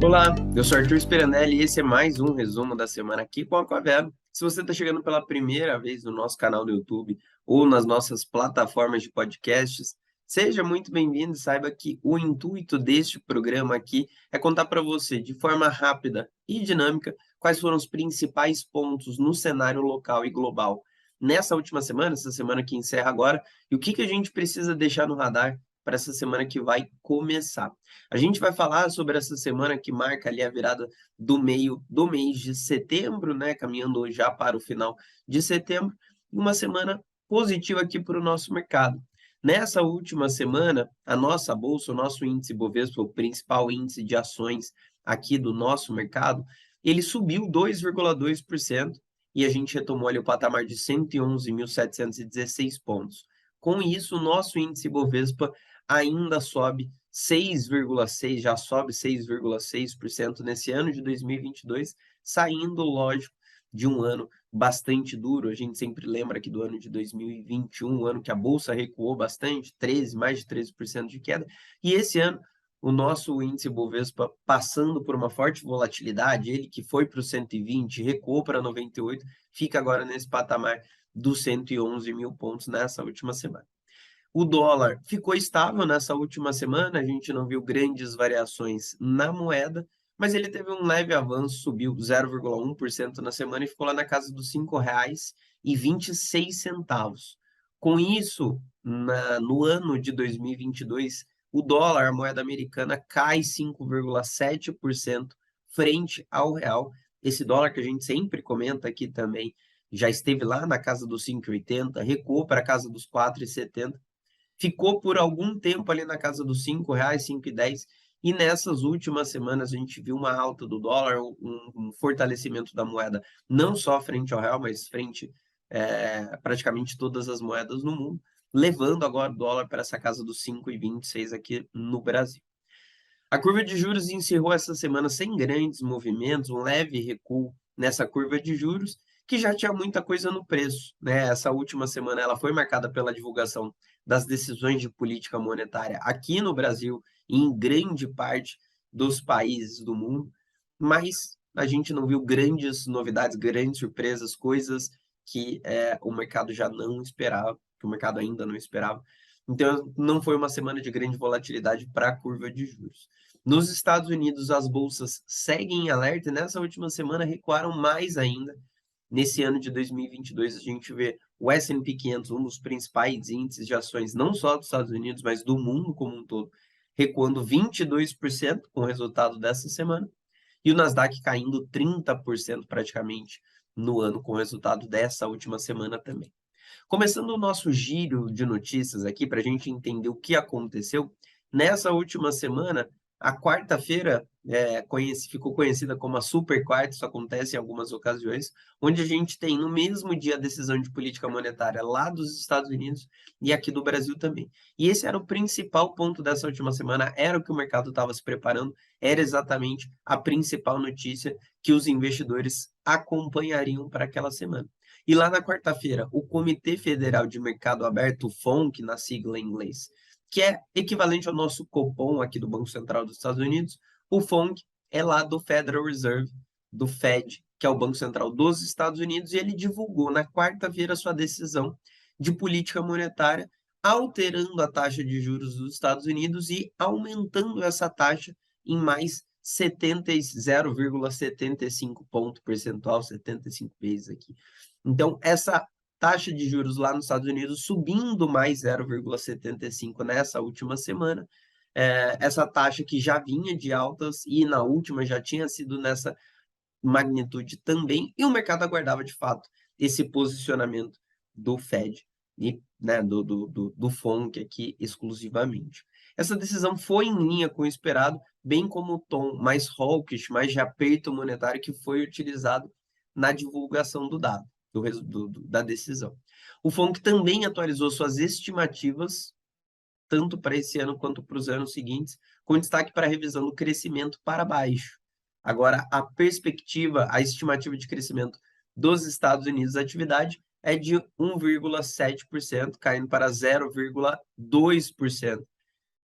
Olá, eu sou Arthur Speranelli e esse é mais um resumo da semana aqui com a Aquavero. Se você está chegando pela primeira vez no nosso canal do YouTube ou nas nossas plataformas de podcasts, seja muito bem-vindo e saiba que o intuito deste programa aqui é contar para você, de forma rápida e dinâmica, quais foram os principais pontos no cenário local e global nessa última semana, essa semana que encerra agora, e o que a gente precisa deixar no radar para essa semana que vai começar. A gente vai falar sobre essa semana que marca ali a virada do meio do mês de setembro, né? Caminhando já para o final de setembro, e uma semana positiva aqui para o nosso mercado. Nessa última semana, a nossa bolsa, o nosso índice Bovespa, o principal índice de ações aqui do nosso mercado, ele subiu 2,2% e a gente retomou ali o patamar de 111.716 pontos. Com isso, o nosso índice Bovespa ainda sobe 6,6%, já sobe 6,6% nesse ano de 2022, saindo, lógico, de um ano bastante duro. A gente sempre lembra aqui do ano de 2021, um ano que a bolsa recuou bastante, mais de 13% de queda, e esse ano o nosso índice Bovespa passando por uma forte volatilidade, ele que foi para o 120, recuou para 98, fica agora nesse patamar dos 111 mil pontos nessa última semana. O dólar ficou estável nessa última semana, a gente não viu grandes variações na moeda, mas ele teve um leve avanço, subiu 0,1% na semana e ficou lá na casa dos R$ 5,26. Com isso, no ano de 2022, o dólar, a moeda americana, cai 5,7% frente ao real. Esse dólar que a gente sempre comenta aqui também, já esteve lá na casa dos 5,80, recuou para a casa dos 4,70, ficou por algum tempo ali na casa dos R$ 5, 5,10, e nessas últimas semanas a gente viu uma alta do dólar, um fortalecimento da moeda, não só frente ao real, mas frente praticamente todas as moedas no mundo, levando agora o dólar para essa casa dos 5,26 aqui no Brasil. A curva de juros encerrou essa semana sem grandes movimentos, um leve recuo nessa curva de juros, que já tinha muita coisa no preço, né? Essa última semana ela foi marcada pela divulgação das decisões de política monetária aqui no Brasil e em grande parte dos países do mundo, mas a gente não viu grandes novidades, grandes surpresas, coisas que o mercado já não esperava, que o mercado ainda não esperava. Então, não foi uma semana de grande volatilidade para a curva de juros. Nos Estados Unidos, as bolsas seguem em alerta e nessa última semana recuaram mais ainda. Nesse ano de 2022, a gente vê o S&P 500, um dos principais índices de ações, não só dos Estados Unidos, mas do mundo como um todo, recuando 22% com o resultado dessa semana, e o Nasdaq caindo 30% praticamente no ano com o resultado dessa última semana também. Começando o nosso giro de notícias aqui, para a gente entender o que aconteceu, nessa última semana, a quarta-feira ficou conhecida como a Super Quarta, isso acontece em algumas ocasiões, onde a gente tem no mesmo dia a decisão de política monetária lá dos Estados Unidos e aqui do Brasil também. E esse era o principal ponto dessa última semana, era o que o mercado estava se preparando, era exatamente a principal notícia que os investidores acompanhariam para aquela semana. E lá na quarta-feira, o Comitê Federal de Mercado Aberto, o FONC, na sigla em inglês, que é equivalente ao nosso Copom aqui do Banco Central dos Estados Unidos, o FONC é lá do Federal Reserve, do Fed, que é o Banco Central dos Estados Unidos, e ele divulgou na quarta-feira sua decisão de política monetária, alterando a taxa de juros dos Estados Unidos e aumentando essa taxa em mais 0,75 ponto percentual, 75 vezes aqui. Então, essa taxa de juros lá nos Estados Unidos subindo mais 0,75 nessa última semana, essa taxa que já vinha de altas e na última já tinha sido nessa magnitude também, e o mercado aguardava de fato esse posicionamento do Fed e né, do FONC aqui exclusivamente. Essa decisão foi em linha com o esperado, bem como o tom mais hawkish, mais de aperto monetário que foi utilizado na divulgação do dado, da decisão. O FONC também atualizou suas estimativas, tanto para esse ano quanto para os anos seguintes, com destaque para a revisão do crescimento para baixo. Agora, a perspectiva, a estimativa de crescimento dos Estados Unidos da atividade é de 1,7%, caindo para 0,2%.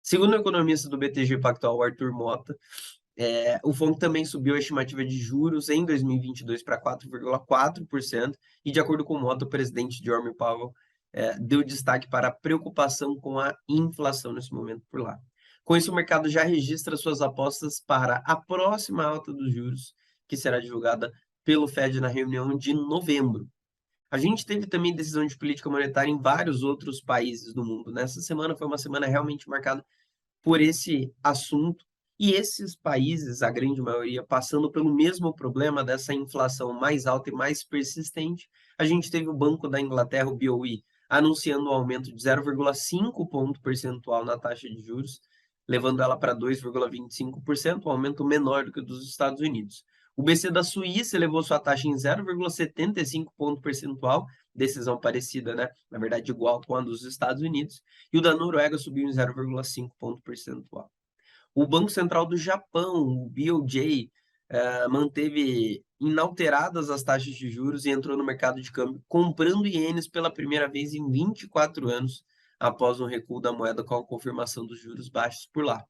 Segundo o economista do BTG Pactual, Arthur Mota, O FONC também subiu a estimativa de juros em 2022 para 4,4%, e de acordo com o Mota, o presidente Jerome Powell deu destaque para a preocupação com a inflação nesse momento por lá. Com isso, o mercado já registra suas apostas para a próxima alta dos juros, que será divulgada pelo Fed na reunião de novembro. A gente teve também decisão de política monetária em vários outros países do mundo. Nessa semana foi uma semana realmente marcada por esse assunto, e esses países, a grande maioria, passando pelo mesmo problema dessa inflação mais alta e mais persistente. A gente teve o Banco da Inglaterra, o BOE, anunciando um aumento de 0,5 ponto percentual na taxa de juros, levando ela para 2,25%, um aumento menor do que o dos Estados Unidos. O BC da Suíça elevou sua taxa em 0,75 ponto percentual, decisão parecida, né? Na verdade, igual com a dos Estados Unidos, e o da Noruega subiu em 0,5 ponto percentual. O Banco Central do Japão, o BOJ, manteve inalteradas as taxas de juros e entrou no mercado de câmbio comprando ienes pela primeira vez em 24 anos, após um recuo da moeda com a confirmação dos juros baixos por lá.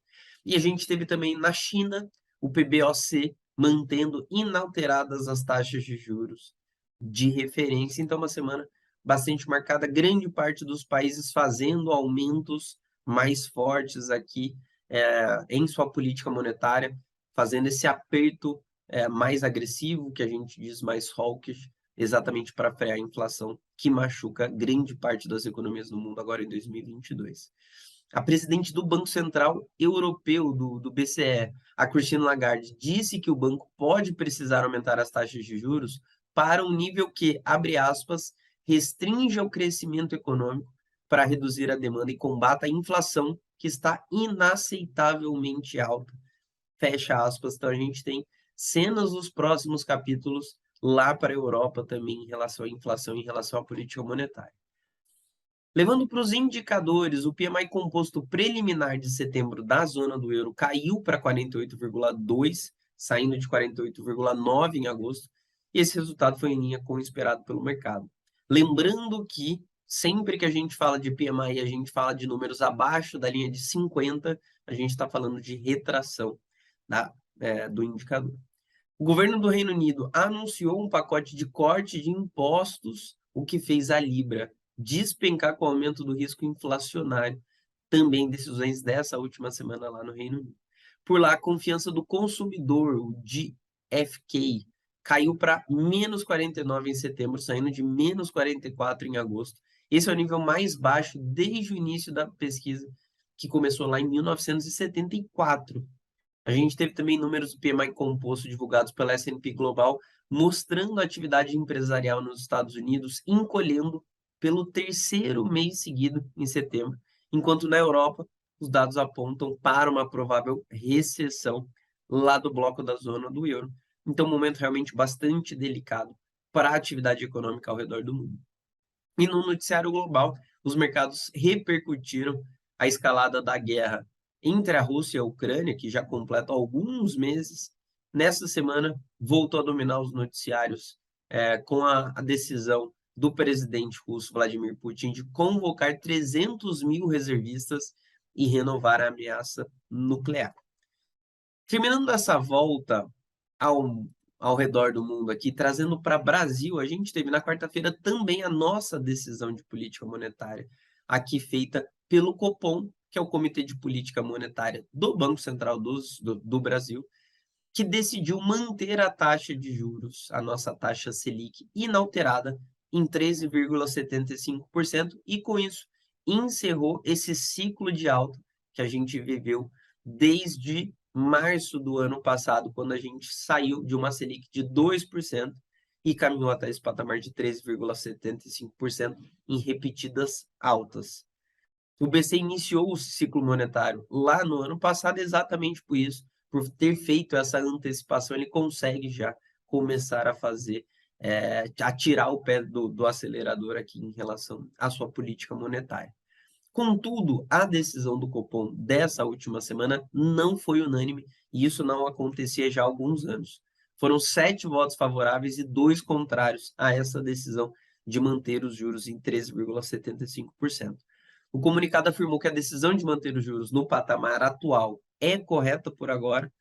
E a gente teve também na China o PBOC mantendo inalteradas as taxas de juros de referência. Então, uma semana bastante marcada, grande parte dos países fazendo aumentos mais fortes aqui em sua política monetária, fazendo esse aperto mais agressivo, que a gente diz mais hawkish, exatamente para frear a inflação, que machuca grande parte das economias do mundo agora em 2022. A presidente do Banco Central Europeu, do BCE, a Christine Lagarde, disse que o banco pode precisar aumentar as taxas de juros para um nível que, abre aspas, restringe o crescimento econômico para reduzir a demanda e combata a inflação, que está inaceitavelmente alta. Fecha aspas. Então, a gente tem cenas dos próximos capítulos lá para a Europa também em relação à inflação, em relação à política monetária. Levando para os indicadores, o PMI composto preliminar de setembro da zona do euro caiu para 48,2, saindo de 48,9 em agosto, e esse resultado foi em linha com o esperado pelo mercado. Lembrando que sempre que a gente fala de PMI, a gente fala de números abaixo da linha de 50, a gente está falando de retração do indicador. O governo do Reino Unido anunciou um pacote de corte de impostos, o que fez a Libra despencar com o aumento do risco inflacionário, também decisões dessa última semana lá no Reino Unido. Por lá, a confiança do consumidor, o GfK, caiu para menos 49 em setembro, saindo de menos 44 em agosto. Esse é o nível mais baixo desde o início da pesquisa, que começou lá em 1974. A gente teve também números do PMI composto divulgados pela S&P Global, mostrando a atividade empresarial nos Estados Unidos encolhendo pelo terceiro mês seguido em setembro, enquanto na Europa os dados apontam para uma provável recessão lá do bloco da zona do euro. Então, um momento realmente bastante delicado para a atividade econômica ao redor do mundo. E no noticiário global, os mercados repercutiram a escalada da guerra entre a Rússia e a Ucrânia, que já completa alguns meses. Nessa semana, voltou a dominar os noticiários com a decisão do presidente russo Vladimir Putin de convocar 300 mil reservistas e renovar a ameaça nuclear. Terminando essa volta ao redor do mundo aqui, trazendo para o Brasil, a gente teve na quarta-feira também a nossa decisão de política monetária, aqui feita pelo Copom, que é o Comitê de Política Monetária do Banco Central do Brasil, que decidiu manter a taxa de juros, a nossa taxa Selic, inalterada em 13,75%, e com isso encerrou esse ciclo de alta que a gente viveu desde março do ano passado, quando a gente saiu de uma Selic de 2% e caminhou até esse patamar de 13,75% em repetidas altas. O BC iniciou o ciclo monetário lá no ano passado exatamente por isso, por ter feito essa antecipação, ele consegue já começar a fazer, a tirar o pé do acelerador aqui em relação à sua política monetária. Contudo, a decisão do Copom dessa última semana não foi unânime, e isso não acontecia já há alguns anos. Foram 7 votos favoráveis e 2 contrários a essa decisão de manter os juros em 13,75%. O comunicado afirmou que a decisão de manter os juros no patamar atual é correta por agora,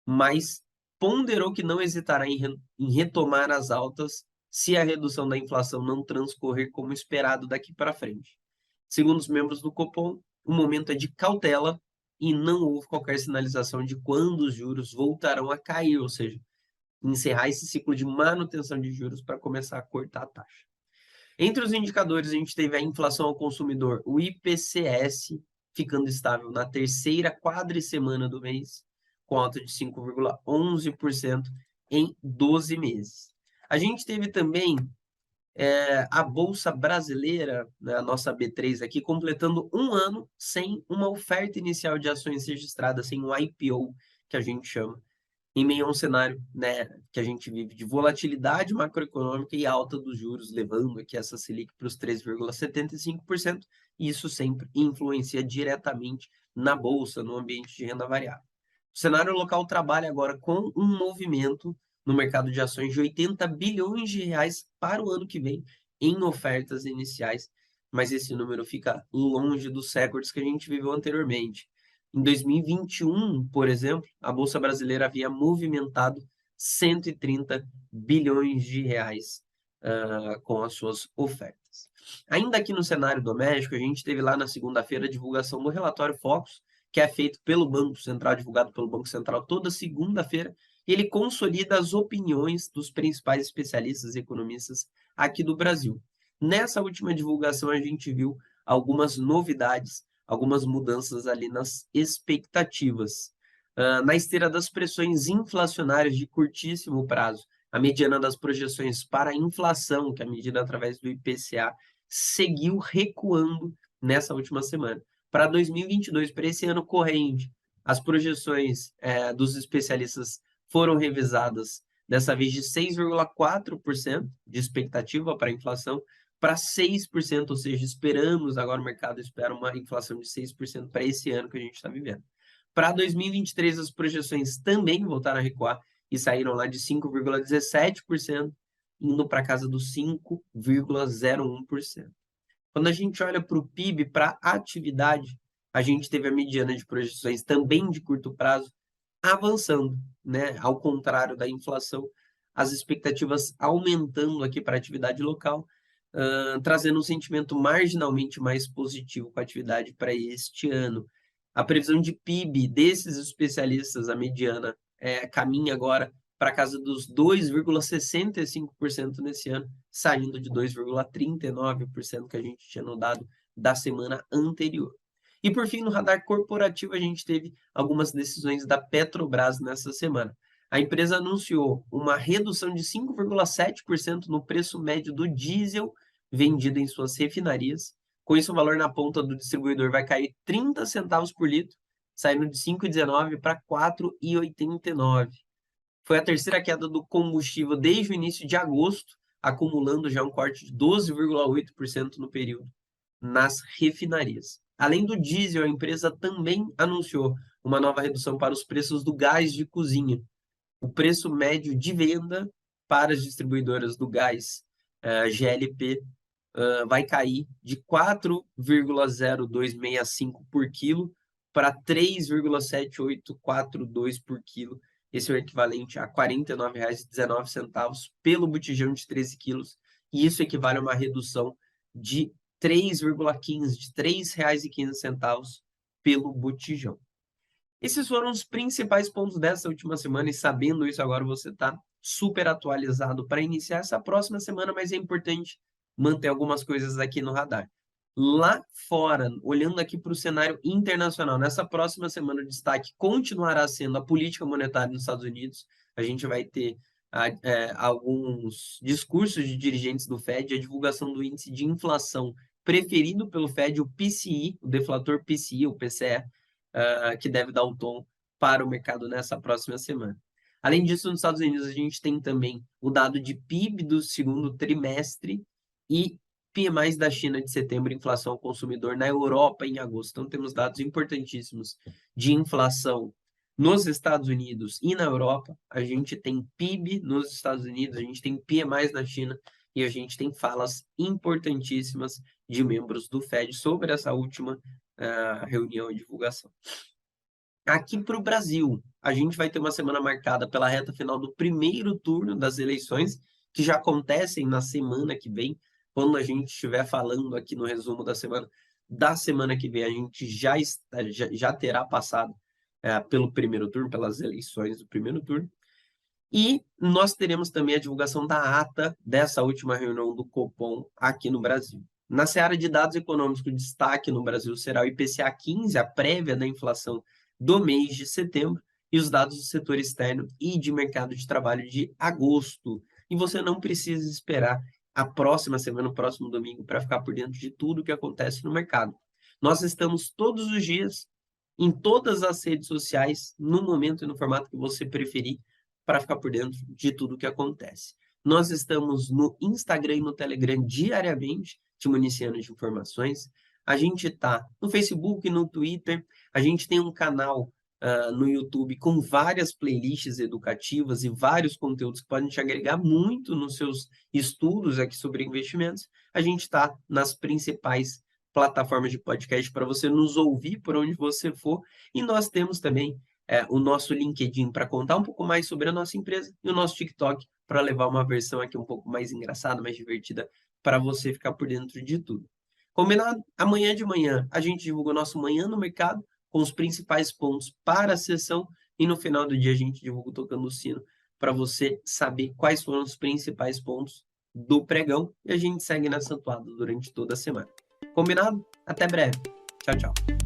mas ponderou que não hesitará em retomar as altas se a redução da inflação não transcorrer como esperado daqui para frente. Segundo os membros do Copom, o momento é de cautela e não houve qualquer sinalização de quando os juros voltarão a cair, ou seja, encerrar esse ciclo de manutenção de juros para começar a cortar a taxa. Entre os indicadores, a gente teve a inflação ao consumidor, o IPCS, ficando estável na terceira quadricemana do mês, com alta de 5,11% em 12 meses. A gente teve também a Bolsa Brasileira, né, a nossa B3 aqui, completando um ano sem uma oferta inicial de ações registrada, sem um IPO, que a gente chama, em meio a um cenário, né, que a gente vive de volatilidade macroeconômica e alta dos juros, levando aqui essa Selic para os 3,75%, e isso sempre influencia diretamente na bolsa, no ambiente de renda variável. O cenário local trabalha agora com um movimento no mercado de ações de 80 bilhões de reais para o ano que vem em ofertas iniciais, mas esse número fica longe dos recordes que a gente viveu anteriormente. Em 2021, por exemplo, a Bolsa Brasileira havia movimentado 130 bilhões de reais com as suas ofertas. Ainda aqui no cenário doméstico, a gente teve lá na segunda-feira a divulgação do relatório Focus, que é feito pelo Banco Central, divulgado pelo Banco Central toda segunda-feira, e ele consolida as opiniões dos principais especialistas e economistas aqui do Brasil. Nessa última divulgação, a gente viu algumas novidades, algumas mudanças ali nas expectativas. Na esteira das pressões inflacionárias de curtíssimo prazo, a mediana das projeções para a inflação, que é medida através do IPCA, seguiu recuando nessa última semana. Para 2022, para esse ano corrente, as projeções dos especialistas foram revisadas, dessa vez de 6,4% de expectativa para a inflação, para 6%, ou seja, esperamos, agora o mercado espera uma inflação de 6% para esse ano que a gente está vivendo. Para 2023, as projeções também voltaram a recuar e saíram lá de 5,17%, indo para casa dos 5,01%. Quando a gente olha para o PIB, para a atividade, a gente teve a mediana de projeções também de curto prazo avançando, né? Ao contrário da inflação, as expectativas aumentando aqui para a atividade local, trazendo um sentimento marginalmente mais positivo com a atividade para este ano. A previsão de PIB desses especialistas, a mediana, caminha agora para casa dos 2,65% nesse ano, saindo de 2,39% que a gente tinha no dado da semana anterior. E por fim, no radar corporativo, a gente teve algumas decisões da Petrobras nessa semana. A empresa anunciou uma redução de 5,7% no preço médio do diesel vendido em suas refinarias. Com isso, o valor na ponta do distribuidor vai cair 30 centavos por litro, saindo de 5,19 para 4,89. Foi a terceira queda do combustível desde o início de agosto, acumulando já um corte de 12,8% no período nas refinarias. Além do diesel, a empresa também anunciou uma nova redução para os preços do gás de cozinha. O preço médio de venda para as distribuidoras do gás GLP vai cair de 4,0265 por quilo para 3,7842 por quilo. Esse é o equivalente a R$ 49,19 pelo botijão de 13 quilos. E isso equivale a uma redução de 3,15, de R$ 3,15 pelo botijão. Esses foram os principais pontos dessa última semana, e sabendo isso agora você está super atualizado para iniciar essa próxima semana, mas é importante manter algumas coisas aqui no radar. Lá fora, olhando aqui para o cenário internacional, nessa próxima semana o destaque continuará sendo a política monetária nos Estados Unidos. A gente vai ter alguns discursos de dirigentes do Fed, a divulgação do índice de inflação preferido pelo Fed, o PCI, o deflator PCI, o PCE, que deve dar o tom para o mercado nessa próxima semana. Além disso, nos Estados Unidos, a gente tem também o dado de PIB do segundo trimestre e PMIs da China de setembro, inflação ao consumidor na Europa em agosto. Então, temos dados importantíssimos de inflação nos Estados Unidos e na Europa. A gente tem PIB nos Estados Unidos, a gente tem PMIs na China e a gente tem falas importantíssimas de membros do Fed sobre essa última reunião e divulgação. Aqui para o Brasil, a gente vai ter uma semana marcada pela reta final do primeiro turno das eleições, que já acontecem na semana que vem. Quando a gente estiver falando aqui no resumo da semana que vem, a gente já terá passado pelo primeiro turno, pelas eleições do primeiro turno. E nós teremos também a divulgação da ata dessa última reunião do Copom aqui no Brasil. Na seara de dados econômicos, o destaque no Brasil será o IPCA 15, a prévia da inflação do mês de setembro, e os dados do setor externo e de mercado de trabalho de agosto. E você não precisa esperar a próxima semana, o próximo domingo, para ficar por dentro de tudo que acontece no mercado. Nós estamos todos os dias em todas as redes sociais, no momento e no formato que você preferir, para ficar por dentro de tudo que acontece. Nós estamos no Instagram e no Telegram diariamente, te municiando de informações. A gente está no Facebook, no Twitter. A gente tem um canal no YouTube com várias playlists educativas e vários conteúdos que podem te agregar muito nos seus estudos aqui sobre investimentos. A gente está nas principais plataformas de podcast para você nos ouvir por onde você for. E nós temos também o nosso LinkedIn para contar um pouco mais sobre a nossa empresa e o nosso TikTok para levar uma versão aqui um pouco mais engraçada, mais divertida, para você ficar por dentro de tudo. Combinado? Amanhã de manhã a gente divulga o nosso Manhã no Mercado com os principais pontos para a sessão e no final do dia a gente divulga o Tocando o Sino para você saber quais foram os principais pontos do pregão e a gente segue nessa atuada durante toda a semana. Combinado? Até breve. Tchau, tchau.